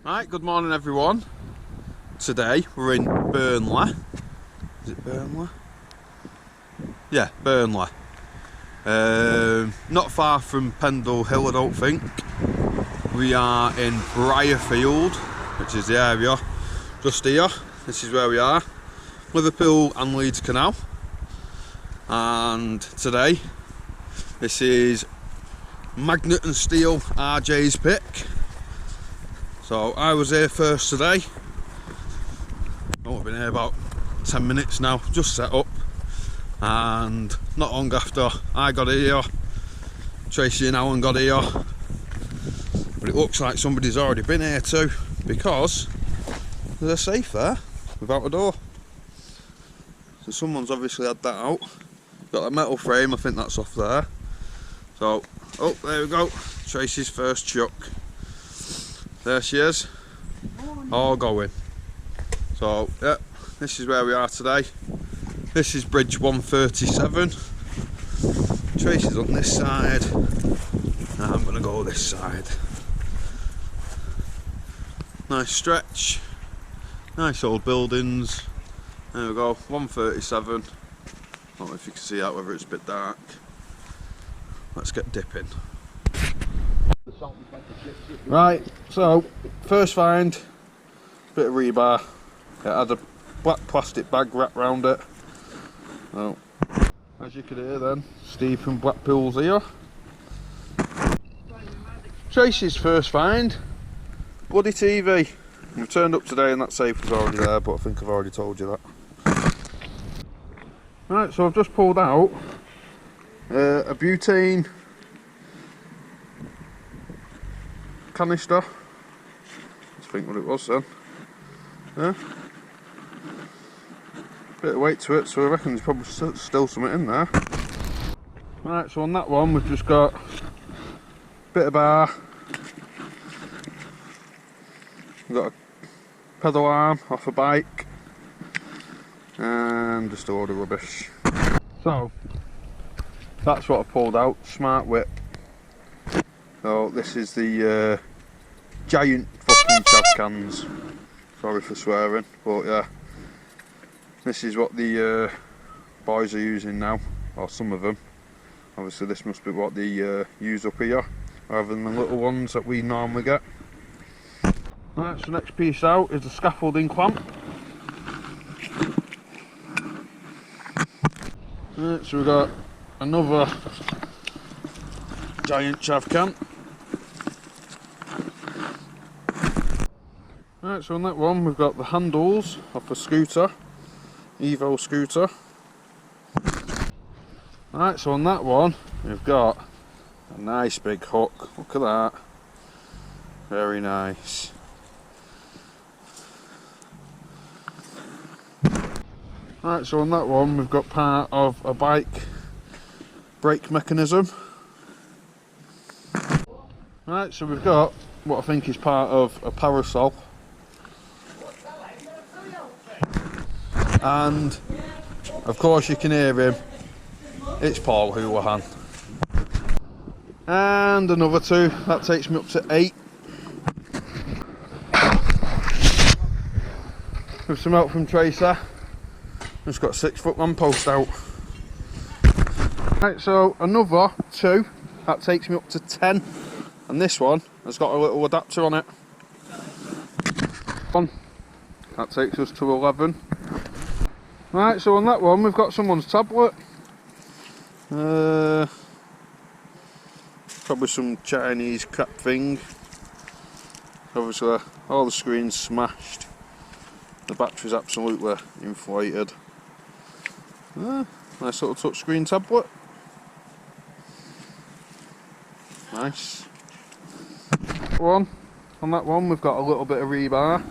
Right, good morning everyone. Today we're in Burnley. Is it Burnley? Yeah, Burnley. Not far from Pendle Hill, I don't think. We are in Briarfield, which is the area just here. This is where we are. Liverpool and Leeds Canal. And today, this is Magnet and Steel RJ's pick. So I was here first today. I've been here about 10 minutes now, just set up. And not long after I got here, Tracy and Alan got here. But it looks like somebody's already been here too, because there's a safe there without a door. So someone's obviously had that out. Got a metal frame, I think that's off there. So, oh, there we go. Tracy's first chuck. There she is, all going. So, yeah, this is where we are today. This is bridge 137. Tracy's on this side. I'm going to go this side. Nice stretch. Nice old buildings. There we go, 137. I don't know if you can see that, whether it's a bit dark. Let's get dipping. Right, so first find, bit of rebar. It had a black plastic bag wrapped around it. Well, as you can hear then, Steve from Blackpool's here. Tracy's first find, bloody TV. We've turned up today and that safe was already there, but I think I've already told you that. Right, so I've just pulled out a butane canister. Let's think what it was then. Yeah. Bit of weight to it, so I reckon there's probably still something in there. Right, so on that one we've just got a bit of bar. We've got a pedal arm off a bike. And just a load of rubbish. So, that's what I pulled out, smart whip. So this is the giant fucking chav cans. Sorry for swearing, but yeah. This is what the boys are using now, or some of them. Obviously this must be what they use up here, rather than the little ones that we normally get. Right, so next piece out is the scaffolding clamp. Right, so we've got another giant chav can. Right, so on that one we've got the handles off a scooter, Evo scooter. Right, so on that one we've got a nice big hook, look at that, very nice. Right, so on that one we've got part of a bike brake mechanism. Right, so we've got what I think is part of a parasol. And of course you can hear him, it's Paul Houlihan. And another two, that takes me up to 8. With some help from Tracer, just got a 6-foot lamppost out. Right, so another 2, that takes me up to 10. And this one has got a little adapter on it. One, that takes us to 11. Right, so on that one we've got someone's tablet. Probably some Chinese crap thing. Obviously all the screens smashed. The battery's absolutely inflated. Nice little touchscreen tablet. Nice. On that one we've got a little bit of rebar.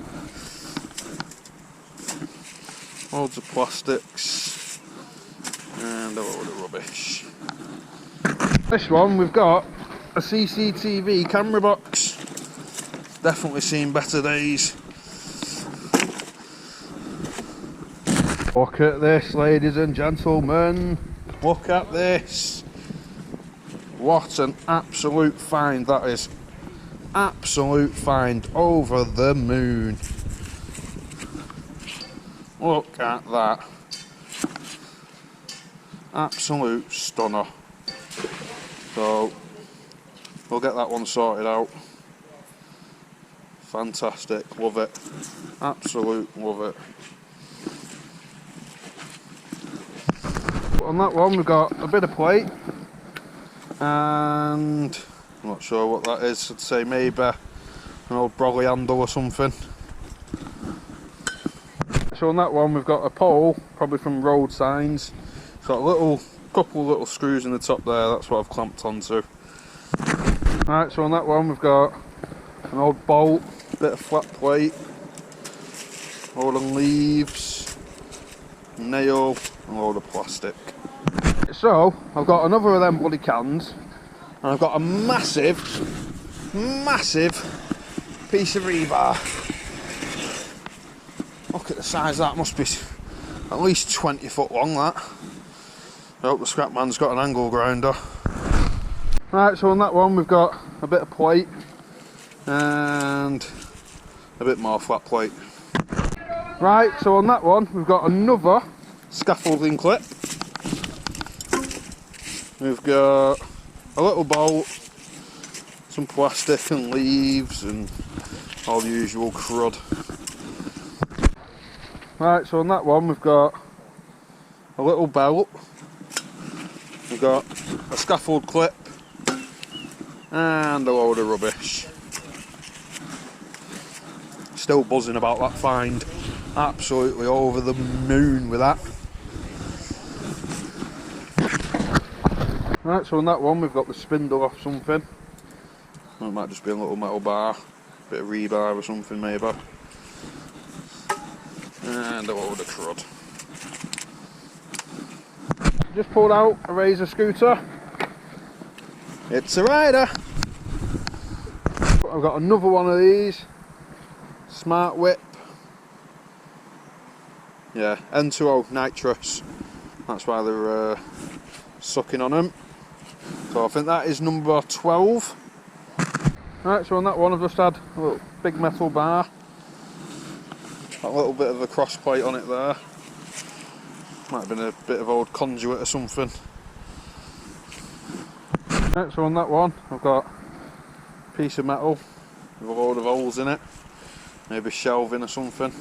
Loads of plastics and a load of rubbish. This one we've got a CCTV camera box. Definitely seen better days. Look at this, ladies and gentlemen. Look at this. What an absolute find that is. Absolute find, over the moon. Look at that. Absolute stunner. So we'll get that one sorted out. Fantastic, love it. Absolute love it. On that one we've got a bit of plate, and I'm not sure what that is. I'd say maybe an old brolly handle or something. So on that one we've got a pole, probably from road signs. It's got a couple of little screws in the top there, that's what I've clamped onto. Right, so on that one we've got an old bolt, bit of flat plate, a load of leaves, nail, and a load of plastic. So I've got another of them bloody cans, and I've got a massive piece of rebar. Look at the size of that, must be at least 20 foot long that. I hope the scrap man's got an angle grinder. Right, so on that one we've got a bit of plate and a bit more flat plate. Right, so on that one we've got another scaffolding clip. We've got a little bolt, some plastic and leaves and all the usual crud. Right, so on that one we've got a little belt, we've got a scaffold clip and a load of rubbish. Still buzzing about that find, absolutely over the moon with that. Right, so on that one we've got the spindle off something. Well, it might just be a little metal bar, bit of rebar or something maybe. And a load of crud. Just pulled out a Razor scooter. It's a rider. I've got another one of these. Smart whip. Yeah, N2O nitrous. That's why they're sucking on them. So I think that is number 12. Right, so on that one I've just had a little big metal bar. A little bit of a cross plate on it there. Might have been a bit of old conduit or something. Right, so on that one I've got a piece of metal with a load of holes in it. Maybe shelving or something.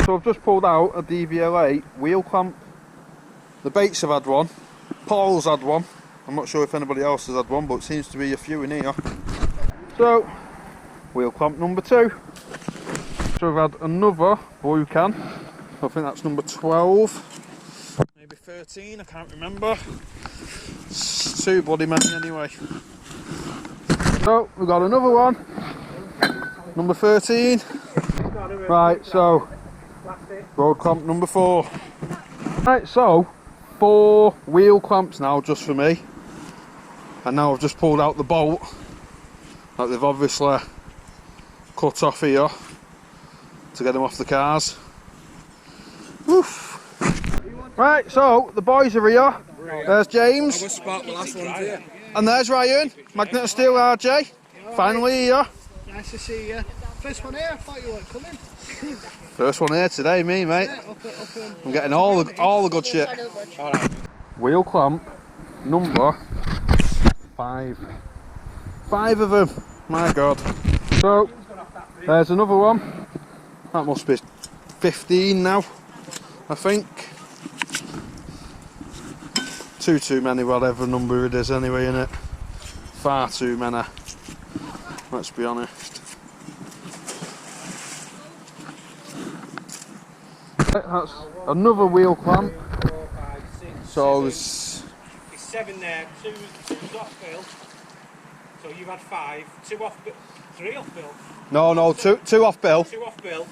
So I've just pulled out a dvla wheel clamp. The baits have had one. Paul's had one. I'm not sure if anybody else has had one, but it seems to be a few in here. So, wheel clamp number 2. So I've had another blue can. I think that's number 12. Maybe 13, I can't remember. It's too bloody many anyway. So, we've got another one. Number 13. Right, so, road clamp number 4. Right, so, 4 wheel clamps now just for me. And now I've just pulled out the bolt that they've obviously cut off here to get them off the cars. Oof. Right, so the boys are here. There's James. And there's Ryan, magnetstore RJ. Finally here. Nice to see you. First one here, I thought you weren't coming. First one here today, me mate. Yeah, I'm getting all the good shit. Wheel clamp number 5. 5 of them, my god. So, there's another one. That must be 15 now, I think. Too many, whatever number it is anyway, innit? Far too many, let's be honest. That's another wheel clamp. 4, 5, 6, So it's 7 there, 2's off bill. So you've had 5, 2 off bill, 3 off bill. No, two off bill. 2 off bill.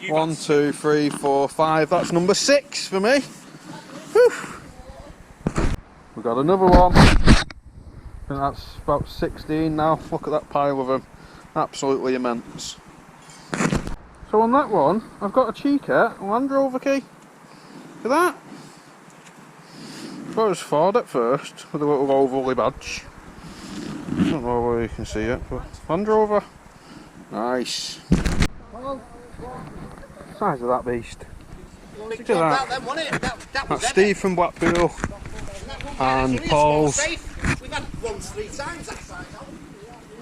1, 2, 3, 4, 5. That's number 6 for me. Whew. We've got another one. I think that's about 16 now. Look at that pile of them. Absolutely immense. So on that one, I've got a cheeky Land Rover key. Look at that. Thought it was Ford at first, with a little ovally badge. don't know where you can see it, but Land Rover. Nice. Size of that beast. Look at that. Then, wasn't it? That was That's Steve from Blackpool and Paul's. We've had one 3 times that size.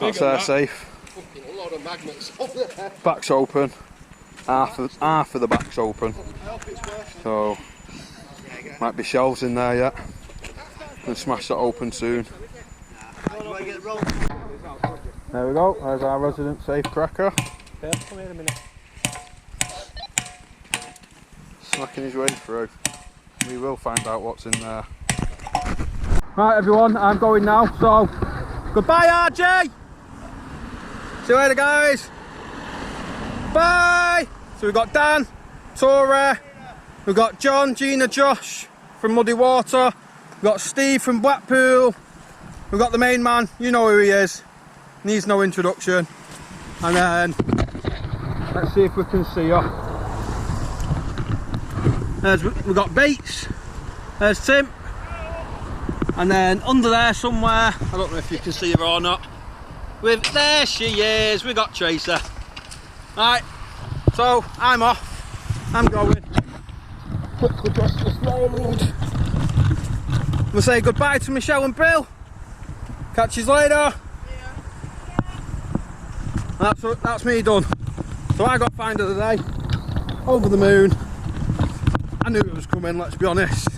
That's their safe. Fucking a lot of magnets. Back's open. Half of the back's open. So might be shelves in there yet. Gonna smash that open soon. There we go. There's our resident safe cracker. Come here a minute. Smacking his way through. We will find out what's in there. Right everyone, I'm going now, so goodbye RJ! See you later guys! Bye! So we've got Dan, Tora, we've got John, Gina, Josh from Muddy Water, we've got Steve from Blackpool, we've got the main man, you know who he is, needs no introduction, and then let's see if we can see her. We've got Bates, there's Tim, and then under there somewhere, I don't know if you can see her or not, there she is, we got Tracer. Right, so I'm off, I'm going. Quickly across this road. We'll say goodbye to Michelle and Bill. Catch you later. That's me done. So I got find of the day, over the moon. I knew it was coming, let's be honest.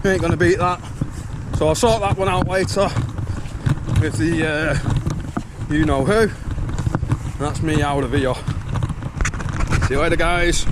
We ain't gonna beat that. So I'll sort that one out later with the you know who. That's me out of here. See you later guys.